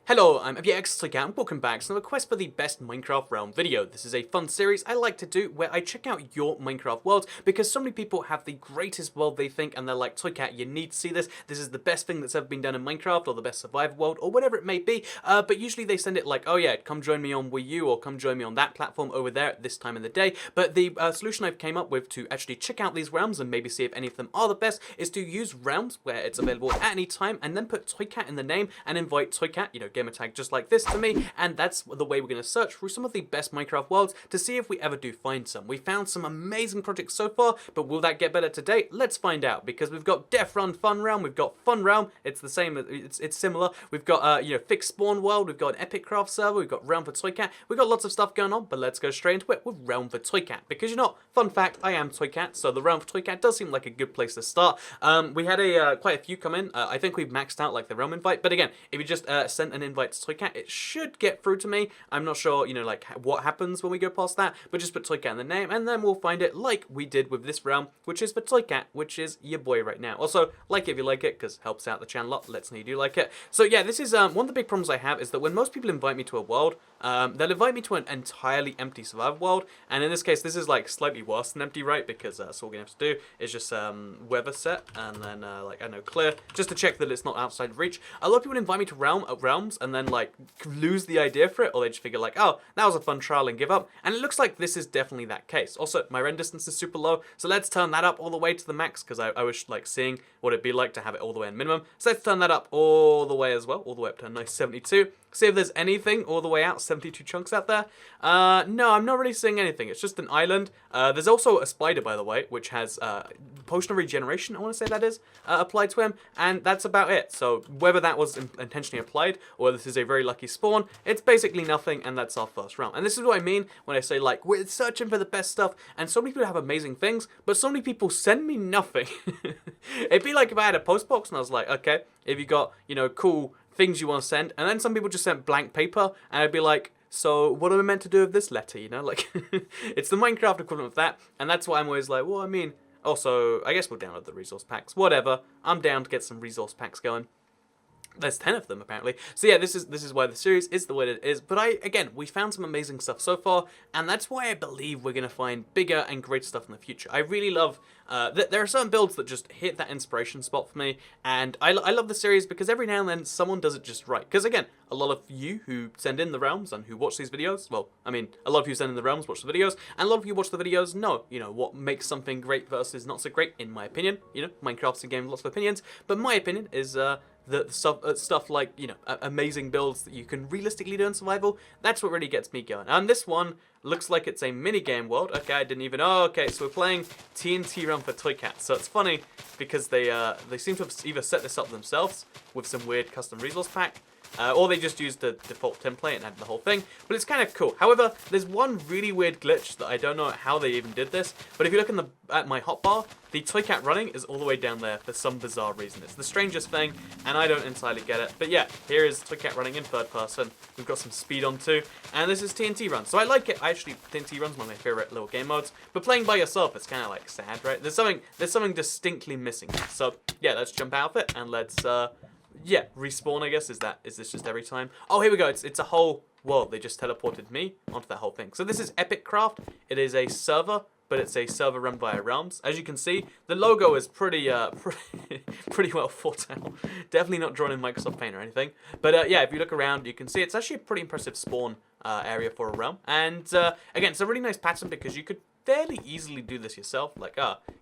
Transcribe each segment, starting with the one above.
Hello, I'm Elgato and welcome back to another quest for the best Minecraft realm video. This is a fun series I like to do where I check out your Minecraft world because so many people have the greatest world they think and they're like, Toycat, you need to see this. This is the best thing that's ever been done in Minecraft or the best survival world or whatever it may be. But usually they send it like, oh yeah, come join me on Wii U or come join me on that platform over there at this time in the day. But the solution I've came up with to actually check out these realms and maybe see if any of them are the best is to use realms where it's available at any time and then put Toycat in the name and invite Toycat, gamer tag just like this to me, and that's the way we're going to search through some of the best Minecraft worlds to see if we ever do find some. We found some amazing projects so far, but will that get better today? Let's find out, because we've got Death Run Fun Realm, we've got Fun Realm, it's the same, it's similar, we've got Fixed Spawn World, we've got an Epic Craft server, we've got Realm for Toycat, we've got lots of stuff going on, but let's go straight into it with Realm for Toycat, because fun fact, I am Toycat, so the Realm for Toycat does seem like a good place to start. We had quite a few come in. I think we've maxed out like the Realm invite, but again, if you just sent an invite to Toycat, it should get through to me. I'm not sure, like what happens when we go past that, but just put Toycat in the name, and then we'll find it like we did with this realm, which is for Toycat, which is your boy right now. Also, like it if you like it, because helps out the channel a lot, lets me know you do like it. So yeah, this is one of the big problems I have is that when most people invite me to a world, they'll invite me to an entirely empty survival world, and in this case, this is like slightly worse than empty, right? Because that's all we're gonna have to do is just weather set, and then clear, just to check that it's not outside reach. A lot of people invite me to realms, and then like lose the idea for it, or they just figure like, oh, that was a fun trial and give up. And it looks like this is definitely that case. Also, my render distance is super low, so let's turn that up all the way to the max, because I was like seeing what it'd be like to have it all the way in minimum. So let's turn that up all the way as well, all the way up to a nice 72. See if there's anything all the way out, 72 chunks out there. No, I'm not really seeing anything. It's just an island. There's also a spider, by the way, which has potion of regeneration, I want to say that is, applied to him, and that's about it. So whether that was intentionally applied, or this is a very lucky spawn, it's basically nothing, and that's our first round. And this is what I mean when I say, like, we're searching for the best stuff, and so many people have amazing things, but so many people send me nothing. It'd be like if I had a post box, and I was like, okay, if you got, cool things you want to send, and then some people just sent blank paper, and I'd be like, so what am I meant to do with this letter, like, it's the Minecraft equivalent of that, and that's why I'm always like, well, I mean, also, I guess we'll download the resource packs, whatever, I'm down to get some resource packs going. There's 10 of them, apparently. So yeah, this is why the series is the way it is. But again, we found some amazing stuff so far, and that's why I believe we're going to find bigger and greater stuff in the future. I really love, there are certain builds that just hit that inspiration spot for me, and I love the series because every now and then someone does it just right. Because again, a lot of you who send in the realms and who watch these videos, well, I mean, a lot of you send in the realms, watch the videos, and a lot of you watch the videos know, what makes something great versus not so great, in my opinion. Minecraft's a game with lots of opinions, but my opinion is, the stuff like, amazing builds that you can realistically do in survival, that's what really gets me going. And this one looks like it's a mini-game world. Okay, I didn't even... Oh, okay, so we're playing TNT Run for Toycat. So it's funny because they seem to have either set this up themselves with some weird custom resource pack, or they just used the default template and had the whole thing, but it's kind of cool. However, there's one really weird glitch that I don't know how they even did this, but if you look at my hotbar, the Toycat running is all the way down there for some bizarre reason. It's the strangest thing, and I don't entirely get it. But yeah, here is Toycat running in third person. We've got some speed on too, and this is TNT Run. So I like it. TNT Run's one of my favorite little game modes, but playing by yourself, it's kind of like sad, right? There's something distinctly missing. So yeah, let's jump out of it, and let's... yeah, respawn, I guess. Is this just every time? Oh, here we go. It's a whole world. They just teleported me onto that whole thing. So this is Epic Craft. It is a server, but it's a server run by realms. As you can see, the logo is pretty well thought out. Definitely not drawn in Microsoft Paint or anything. But yeah, if you look around, you can see it's actually a pretty impressive spawn area for a realm. And again, it's a really nice pattern because you could fairly easily do this yourself, like,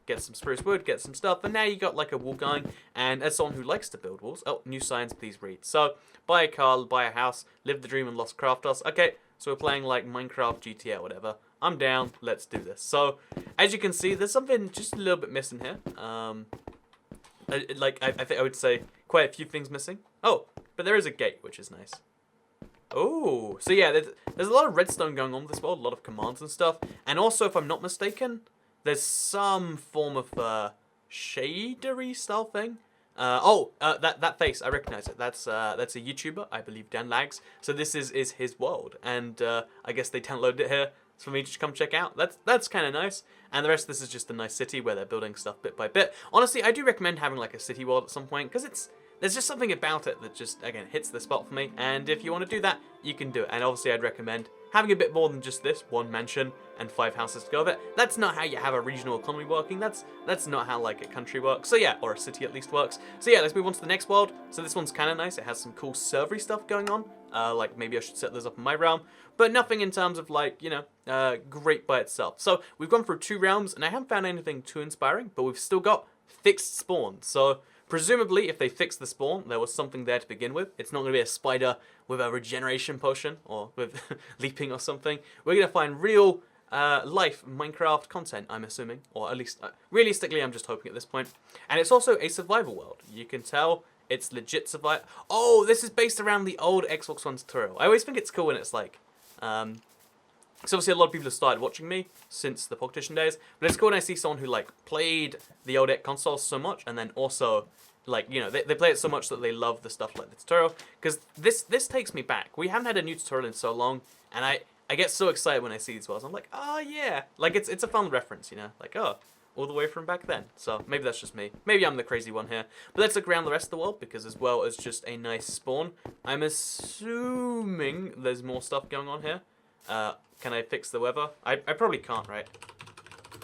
get some spruce wood, get some stuff, and now you got like a wall going, and as someone who likes to build walls, oh, new signs, please read. So, buy a car, buy a house, live the dream and lost crafters. Okay, so we're playing like Minecraft, GTA, whatever. I'm down, let's do this. So, as you can see, there's something just a little bit missing here. I think I would say quite a few things missing. Oh, but there is a gate, which is nice. Oh, so yeah, there's a lot of redstone going on with this world, a lot of commands and stuff. And also, if I'm not mistaken, there's some form of shadery style thing. That face, I recognize it. That's a YouTuber, I believe, Dan Lags. So this is his world, and I guess they downloaded it here for me to come check out. That's kind of nice. And the rest of this is just a nice city where they're building stuff bit by bit. Honestly, I do recommend having like a city world at some point, because there's just something about it that just, again, hits the spot for me. And if you want to do that, you can do it. And obviously I'd recommend having a bit more than just this, 1 mansion and 5 houses to go with it. That's not how you have a regional economy working. That's not how like a country works. So yeah, or a city at least works. So yeah, let's move on to the next world. So this one's kind of nice. It has some cool servery stuff going on. Like maybe I should set those up in my realm, but nothing in terms of like, you know, great by itself. So we've gone through 2 realms and I haven't found anything too inspiring, but we've still got fixed spawn. So presumably, if they fix the spawn, there was something there to begin with. It's not going to be a spider with a regeneration potion or with leaping or something. We're going to find real life Minecraft content, I'm assuming. Or at least, realistically, I'm just hoping at this point. And it's also a survival world. You can tell it's legit survival. Oh, this is based around the old Xbox One tutorial. I always think it's cool when it's like... So obviously a lot of people have started watching me since the Politician days, but it's cool when I see someone who like played the old consoles so much and then also like, you know, they play it so much that they love the stuff like the tutorial, because this takes me back. We haven't had a new tutorial in so long, and I get so excited when I see these worlds. I'm like, oh yeah, like it's a fun reference, you know, like, oh, all the way from back then. So maybe that's just me. Maybe I'm the crazy one here. But let's look around the rest of the world, because as well as just a nice spawn, I'm assuming there's more stuff going on here. Can I fix the weather? I probably can't, right?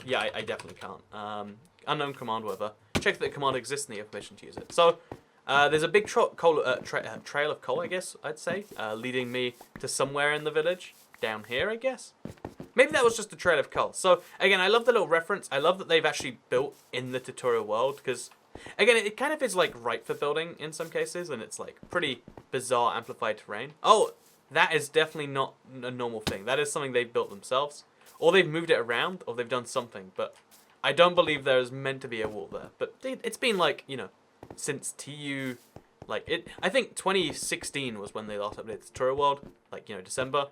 Yeah, I definitely can't. Unknown command weather. Check that the command exists and the information to use it. So, there's a big trail of coal, I guess, I'd say, leading me to somewhere in the village. Down here, I guess? Maybe that was just a trail of coal. So, again, I love the little reference. I love that they've actually built in the tutorial world, because, again, it kind of is, like, right for building in some cases, and it's, like, pretty bizarre amplified terrain. Oh! That is definitely not a normal thing. That is something they've built themselves. Or they've moved it around, or they've done something. But I don't believe there is meant to be a wall there. But it's been like, you know, since TU... Like, I think 2016 was when they last updated the tutorial world. Like, you know, December.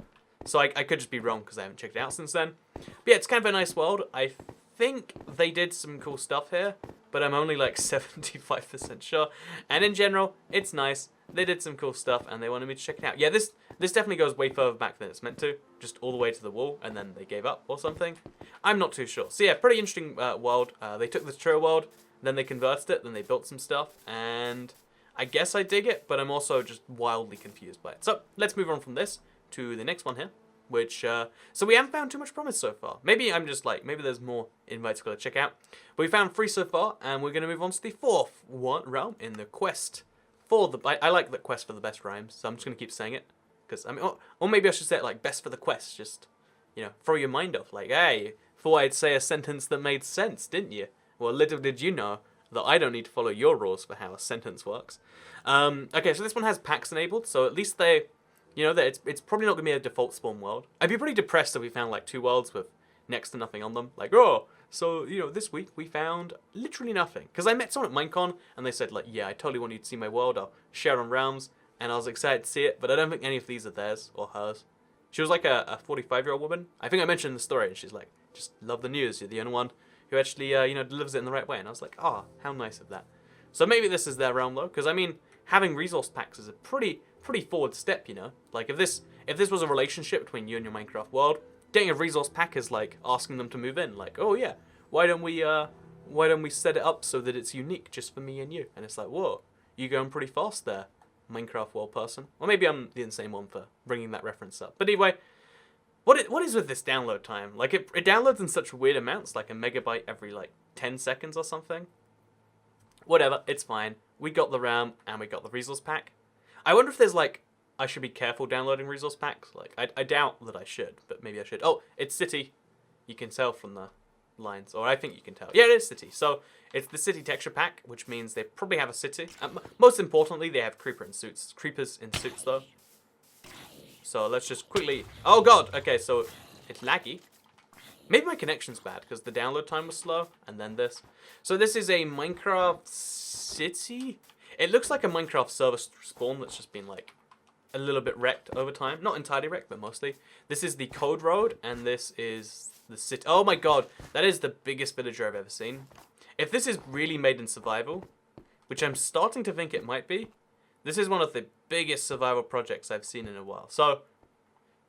So I could just be wrong because I haven't checked it out since then. But yeah, it's kind of a nice world. I think they did some cool stuff here. But I'm only like 75% sure. And in general, it's nice. They did some cool stuff and they wanted me to check it out. Yeah, this definitely goes way further back than it's meant to. Just all the way to the wall and then they gave up or something. I'm not too sure. So yeah, pretty interesting world. They took the tutorial world, then they converted it, then they built some stuff. And I guess I dig it, but I'm also just wildly confused by it. So let's move on from this to the next one here. Which, so we haven't found too much promise so far. Maybe I'm just like, maybe there's more invites to go check out. But we found 3 so far, and we're going to move on to the 4th realm in the quest for the... I like the quest for the best rhymes, so I'm just going to keep saying it. Because, I mean, or maybe I should say it like, best for the quest, just, you know, throw your mind off. Like, hey, thought I'd say a sentence that made sense, didn't you? Well, little did you know that I don't need to follow your rules for how a sentence works. Okay, so this one has packs enabled, so at least they... You know, that it's probably not going to be a default spawn world. I'd be pretty depressed if we found, like, 2 worlds with next to nothing on them. Like, oh, so, you know, this week we found literally nothing. Because I met someone at Minecon, and they said, like, yeah, I totally want you to see my world. I'll share it on Realms. And I was excited to see it, but I don't think any of these are theirs or hers. She was, like, a 45-year-old woman. I think I mentioned the story, and she's like, just love the news. You're the only one who actually, you know, delivers it in the right way. And I was like, oh, how nice of that. So maybe this is their realm, though. Because, I mean, having resource packs is a pretty forward step, you know. Like if this was a relationship between you and your Minecraft world, getting a resource pack is like asking them to move in. Like, oh yeah, why don't we set it up so that it's unique just for me and you? And it's like, whoa, you're going pretty fast there, Minecraft world person. Or maybe I'm the insane one for bringing that reference up. But anyway, what is with this download time? Like it downloads in such weird amounts, like a megabyte every like 10 seconds or something. Whatever, it's fine. We got the RAM and we got the resource pack. I wonder if there's like, I should be careful downloading resource packs. Like, I doubt that I should, but maybe I should. Oh, it's city. You can tell from the lines, or I think you can tell. Yeah, it is city. So it's the city texture pack, which means they probably have a city. Most importantly, they have creepers in suits though. So let's just quickly. Oh god. Okay, so it's laggy. Maybe my connection's bad because the download time was slow, and then this. So this is a Minecraft city. It looks like a Minecraft server spawn that's just been like a little bit wrecked over time. Not entirely wrecked, but mostly. This is the Code Road, and this is the city. Oh my god, that is the biggest villager I've ever seen. If this is really made in survival, which I'm starting to think it might be, this is one of the biggest survival projects I've seen in a while. So,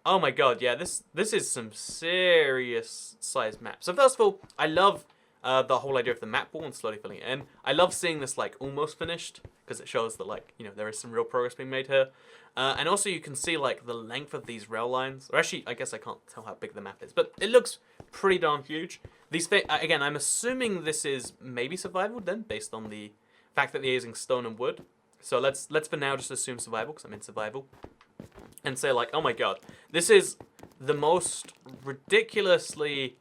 oh my god, yeah, this is some serious size map. So first of all, I love the whole idea of the map wall and slowly filling it in. I love seeing this like almost finished because it shows that like, you know, there is some real progress being made here. And also you can see like the length of these rail lines. Or actually, I guess I can't tell how big the map is, but it looks pretty darn huge. These again, I'm assuming this is maybe survival then, based on the fact that they're using stone and wood. So let's for now just assume survival because I'm in survival, and say like, oh my god, this is the most ridiculously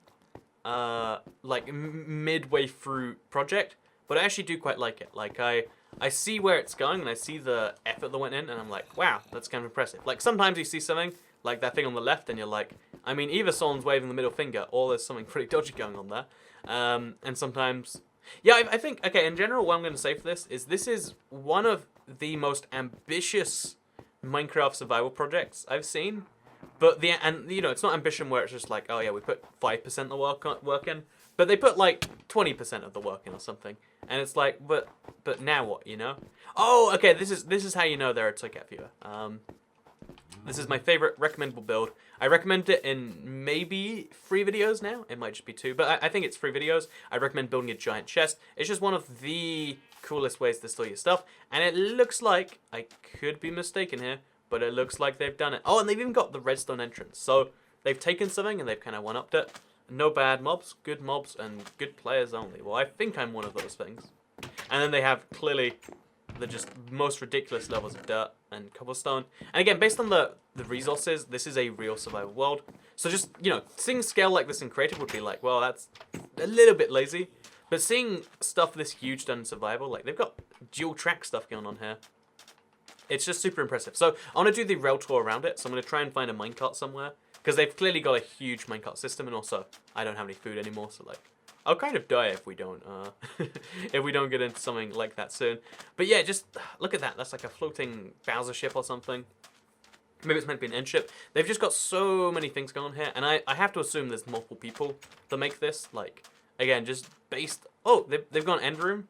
like midway through project, but I actually do quite like it. Like I see where it's going and I see the effort that went in, and I'm like, wow, that's kind of impressive. Like sometimes you see something like that thing on the left and you're like, I mean, either someone's waving the middle finger or there's something pretty dodgy going on there. And sometimes, yeah, I think, okay, in general, what I'm going to say for this is one of the most ambitious Minecraft survival projects I've seen. But and you know, it's not ambition where it's just like, oh yeah, we put 5% of the work in, but they put like 20% of the work in or something, and it's like, but now what, you know? Oh, okay, this is how you know they're a Toycat viewer. This is my favorite recommendable build. I recommend it in maybe 3 videos now. It might just be 2, but I think it's 3 videos. I recommend building a giant chest. It's just one of the coolest ways to store your stuff, and it looks like, I could be mistaken here, but it looks like they've done it. Oh, and they've even got the redstone entrance. So they've taken something and they've kind of one-upped it. No bad mobs, and good players only. Well, I think I'm one of those things. And then they have clearly the just most ridiculous levels of dirt and cobblestone. And again, based on the resources, this is a real survival world. So just, you know, seeing scale like this in creative would be like, well, that's a little bit lazy. But seeing stuff this huge done in survival, like they've got dual track stuff going on here. It's just super impressive. So I want to do the rail tour around it. So I'm going to try and find a minecart somewhere, because they've clearly got a huge minecart system, and also I don't have any food anymore, so like I'll kind of die if we don't if we don't get into something like that soon. But yeah, just look at that. That's like a floating Bowser ship or something. Maybe it's meant to be an end ship. They've just got so many things going on here, and I have to assume there's multiple people that make this. Like, again, just based... Oh, they've got an end room.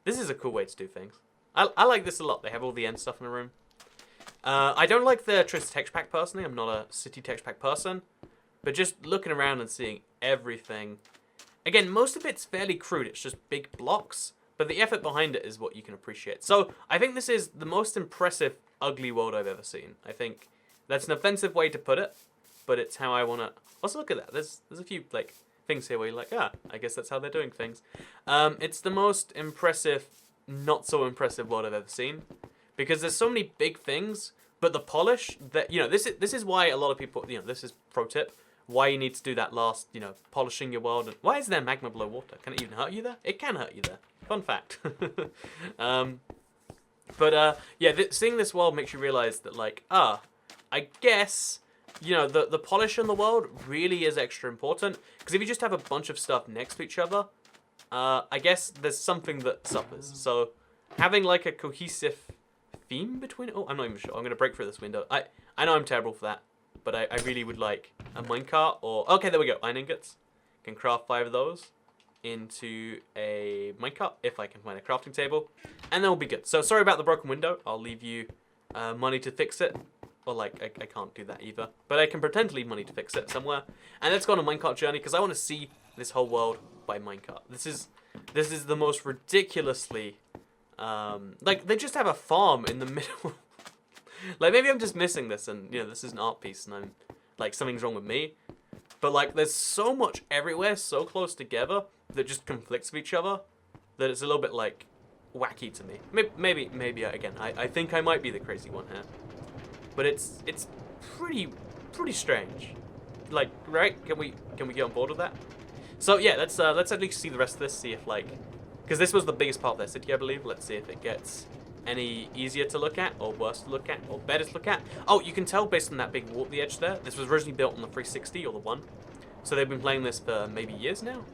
This is a cool way to do things. I like this a lot. They have all the end stuff in the room. I don't like the Tris texture pack personally. I'm not a city texture pack person. But just looking around and seeing everything... Again, most of it's fairly crude. It's just big blocks. But the effort behind it is what you can appreciate. So, I think this is the most impressive ugly world I've ever seen. I think that's an offensive way to put it. But it's how I want to... Also, look at that. There's a few, like, things here where you're like, ah, I guess that's how they're doing things. It's the most impressive... not so impressive world I've ever seen, because there's so many big things, but the polish that, you know, this is why a lot of people, you know, this is pro tip, why you need to do that last, you know, polishing your world. And why is there magma below water? Can it even hurt you there? It can hurt you there. Fun fact. Yeah, seeing this world makes you realize that, like, I guess, you know, the polish in the world really is extra important, because if you just have a bunch of stuff next to each other, I guess there's something that suffers. So having like a cohesive theme between... Oh, I'm not even sure. I'm going to break through this window. I know I'm terrible for that, but I really would like a minecart or... Okay, there we go. Iron ingots. Can craft 5 of those into a minecart if I can find a crafting table. And then we'll be good. So sorry about the broken window. I'll leave you money to fix it. Or like, I can't do that either. But I can pretend to leave money to fix it somewhere. And let's go on a minecart journey, because I want to see this whole world by minecart. This is the most ridiculously... like, they just have a farm in the middle. Like, maybe I'm just missing this, and, you know, this is an art piece, and I'm... Like, something's wrong with me. But, like, there's so much everywhere, so close together, that just conflicts with each other, that it's a little bit, like, wacky to me. Maybe again, I think I might be the crazy one here. But it's pretty strange. Like, right? Can we get on board with that? So yeah, let's at least see the rest of this. See if, like, because this was the biggest part of their city, I believe. Let's see if it gets any easier to look at, or worse to look at, or better to look at. Oh, you can tell based on that big wall at the edge there. This was originally built on the 360 or the 1, so they've been playing this for maybe years now,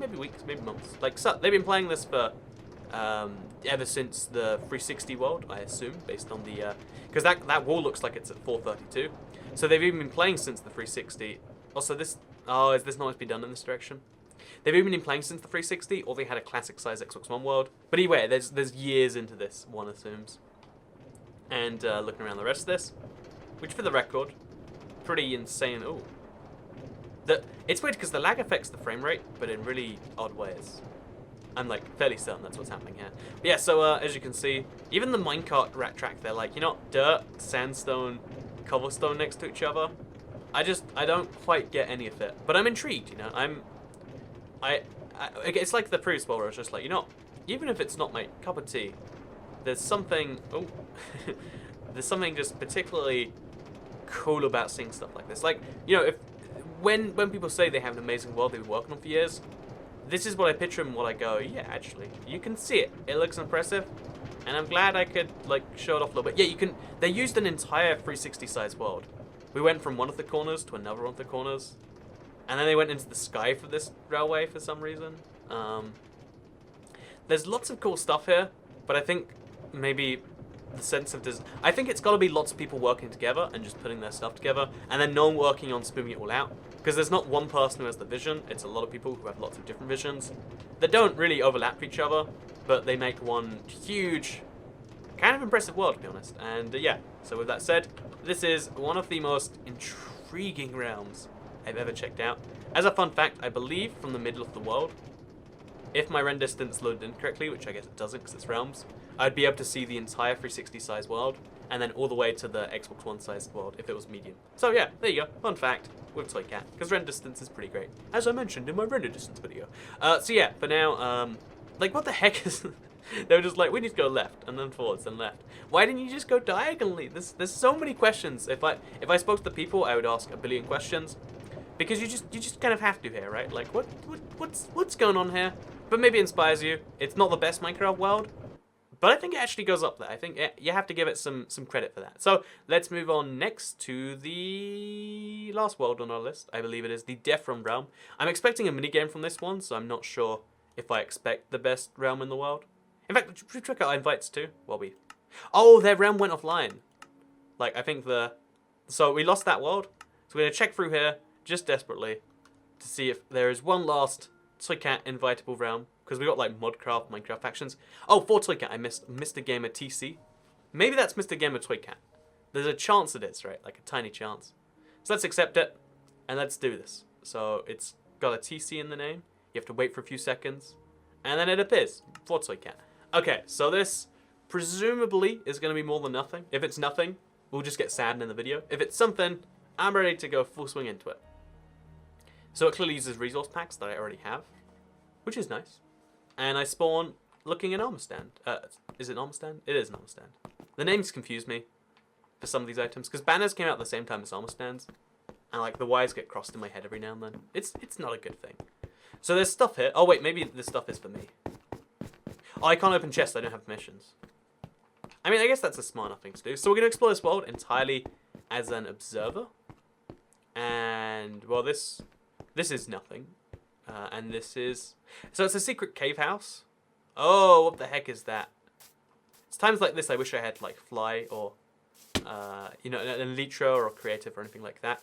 maybe weeks, maybe months. Like, so they've been playing this for ever since the 360 world, I assume, based on the because that wall looks like it's at 432. So they've even been playing since the 360. Also, this... Oh, is this not to be done in this direction? They've even been playing since the 360, or they had a classic size Xbox One world. But anyway, there's years into this, one assumes. And looking around the rest of this, which for the record, pretty insane. Oh, It's weird because the lag affects the frame rate, but in really odd ways. I'm like fairly certain that's what's happening here. But yeah, so as you can see, even the minecart rat track, they're like, dirt, sandstone, cobblestone next to each other. I don't quite get any of it, but I'm intrigued. It's like the previous world where I was just like, even if it's not my cup of tea, there's something. Oh, there's something just particularly cool about seeing stuff like this. Like, if when people say they have an amazing world they've been working on for years, this is what I picture and what I go, yeah, actually, you can see it. It looks impressive, and I'm glad I could like show it off a little bit. Yeah, you can. They used an entire 360 size world. We went from one of the corners to another one of the corners, and then they went into the sky for this railway for some reason. There's lots of cool stuff here, but I think maybe the sense of I think it's got to be lots of people working together and just putting their stuff together, and then no one working on smoothing it all out. Because there's not one person who has the vision, it's a lot of people who have lots of different visions that don't really overlap each other, but they make one huge, kind of impressive world, to be honest. And yeah, so with that said, this is one of the most intriguing realms I've ever checked out. As a fun fact, I believe from the middle of the world, if my render distance loaded in correctly, which I guess it doesn't because it's realms, I'd be able to see the entire 360 size world, and then all the way to the Xbox One size world if it was medium. So yeah, there you go, fun fact with Toy Cat, because render distance is pretty great, as I mentioned in my render distance video. So yeah, for now, like what the heck is... They were just like, we need to go left, and then forwards, and left. Why didn't you just go diagonally? There's so many questions. If I spoke to the people, I would ask a billion questions, because you just kind of have to here, right? Like what's going on here? But maybe it inspires you. It's not the best Minecraft world, but I think it actually goes up there. I think you have to give it some credit for that. So let's move on next to the last world on our list. I believe it is the Death Realm. I'm expecting a minigame from this one, so I'm not sure if I expect the best realm in the world. In fact, should we check out our invites too? Oh, their realm went offline. Like, I think so we lost that world. So we're going to check through here, just desperately, to see if there is one last Toycat invitable realm. Because we got, like, Modcraft, Minecraft factions. Oh, for Toycat, I missed Mr. Gamer TC. Maybe that's Mr. Gamer Toycat. There's a chance it is, right? Like, a tiny chance. So let's accept it, and let's do this. So it's got a TC in the name. You have to wait for a few seconds, and then it appears for Toycat. Okay, so this presumably is going to be more than nothing. If it's nothing, we'll just get sad in the video. If it's something, I'm ready to go full swing into it. So it clearly uses resource packs that I already have, which is nice. And I spawn looking an armor stand. Is it an armor stand? It is an armor stand. The names confuse me for some of these items, because banners came out at the same time as armor stands, and like the wires get crossed in my head every now and then. It's not a good thing. So there's stuff here. Oh wait, maybe this stuff is for me. Oh, I can't open chests, I don't have permissions. I mean, I guess that's a smart enough thing to do. So we're going to explore this world entirely as an observer. And, well, this is nothing. And this is... So it's a secret cave house. Oh, what the heck is that? It's times like this I wish I had, like, Fly or, an Elytra or Creative or anything like that.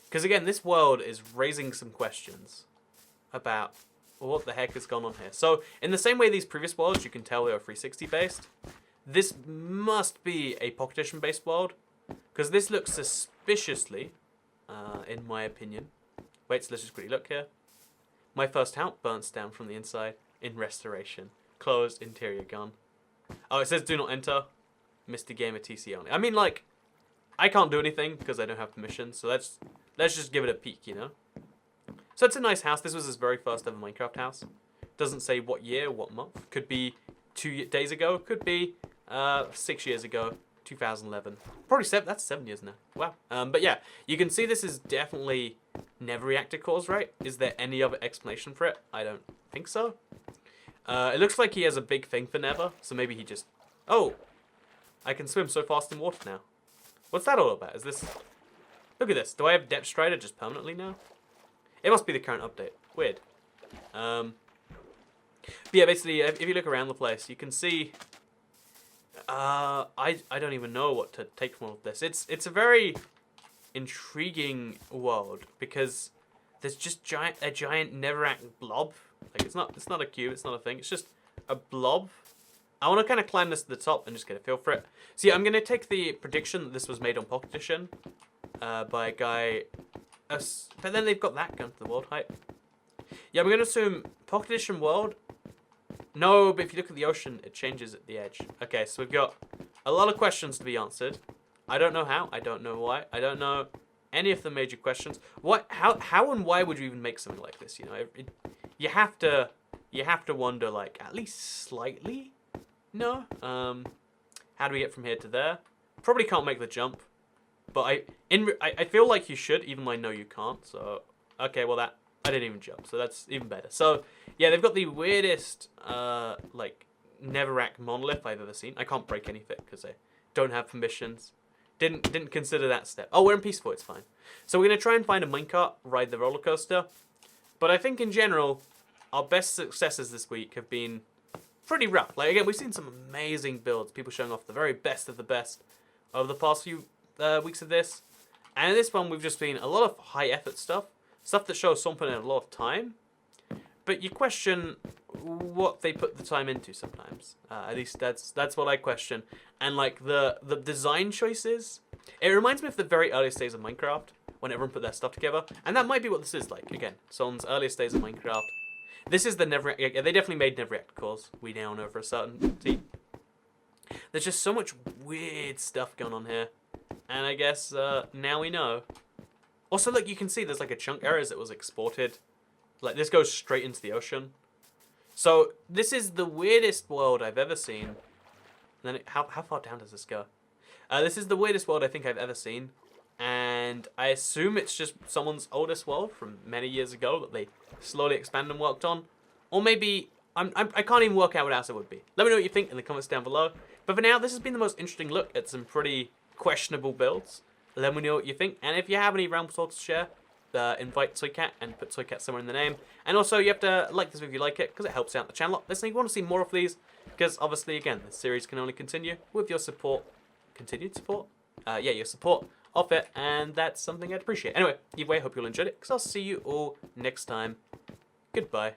Because, again, this world is raising some questions about... Well, what the heck has gone on here? So, in the same way these previous worlds, you can tell they are 360 based, this must be a Pocket Edition based world, because this looks suspiciously, in my opinion. Wait, so let's just quickly look here. My first house burns down from the inside in restoration. Closed, interior gone. Oh, it says do not enter. Mr. Gamer TC only. I mean, like, I can't do anything because I don't have permission, so let's just give it a peek, So it's a nice house. This was his very first ever Minecraft house. Doesn't say what year, what month. Could be 2 days ago. Could be 6 years ago. 2011. Probably 7. That's 7 years now. Wow. But yeah, you can see this is definitely never reactor cores, right? Is there any other explanation for it? I don't think so. It looks like he has a big thing for never. So maybe he just... Oh! I can swim so fast in water now. What's that all about? Is this... Look at this. Do I have Depth Strider just permanently now? It must be the current update. Weird. But yeah, basically, if you look around the place, you can see... I don't even know what to take from all of this. It's a very intriguing world, because there's just a giant never-act blob. Like, it's not a cube, it's not a thing. It's just a blob. I want to kind of climb this to the top and just get a feel for it. So yeah, I'm going to take the prediction that this was made on Pocket Edition by a guy But then they've got that gun to the world height. Yeah, I'm going to assume Pocket Edition world. No, but if you look at the ocean, it changes at the edge. Okay, so we've got a lot of questions to be answered. I don't know how. I don't know why. I don't know any of the major questions. How and why would you even make something like this? You know, you have to wonder, like, at least slightly. No. How do we get from here to there? Probably can't make the jump, but I feel like you should, even though I know you can't. So okay, well I didn't even jump, so that's even better. So yeah, they've got the weirdest like Netherrack monolith I've ever seen. I can't break anything because I don't have permissions. Didn't consider that step. Oh, we're in peaceful, it's fine. So we're gonna try and find a minecart, ride the roller coaster. But I think in general, our best successes this week have been pretty rough. Like again, we've seen some amazing builds, people showing off the very best of the best over the past few weeks of this. And in this one, we've just been a lot of high effort stuff that shows someone in a lot of time. But you question what they put the time into sometimes. At least that's what I question. And like the design choices, it reminds me of the very earliest days of Minecraft when everyone put their stuff together. And that might be what this is like. Again, someone's earliest days of Minecraft. This is the Netherrack. Yeah, they definitely made Netherrack cores. We now know for a certainty. There's just so much weird stuff going on here. And I guess now we know. Also, look, you can see there's like a chunk errors that was exported. Like, this goes straight into the ocean. So, this is the weirdest world I've ever seen. And then, how far down does this go? This is the weirdest world I think I've ever seen. And I assume it's just someone's oldest world from many years ago that they slowly expanded and worked on. Or maybe, I can't even work out what else it would be. Let me know what you think in the comments down below. But for now, this has been the most interesting look at some pretty questionable builds. Let me know what you think. And if you have any realm thoughts to share, invite Toycat and put Toycat somewhere in the name. And also, you have to like this if you like it, because it helps out the channel. Listen, if you want to see more of these, because obviously, again, this series can only continue with your support. Continued support? Yeah, your support of it, and that's something I'd appreciate. Anyway, either way, I hope you all enjoyed it, because I'll see you all next time. Goodbye.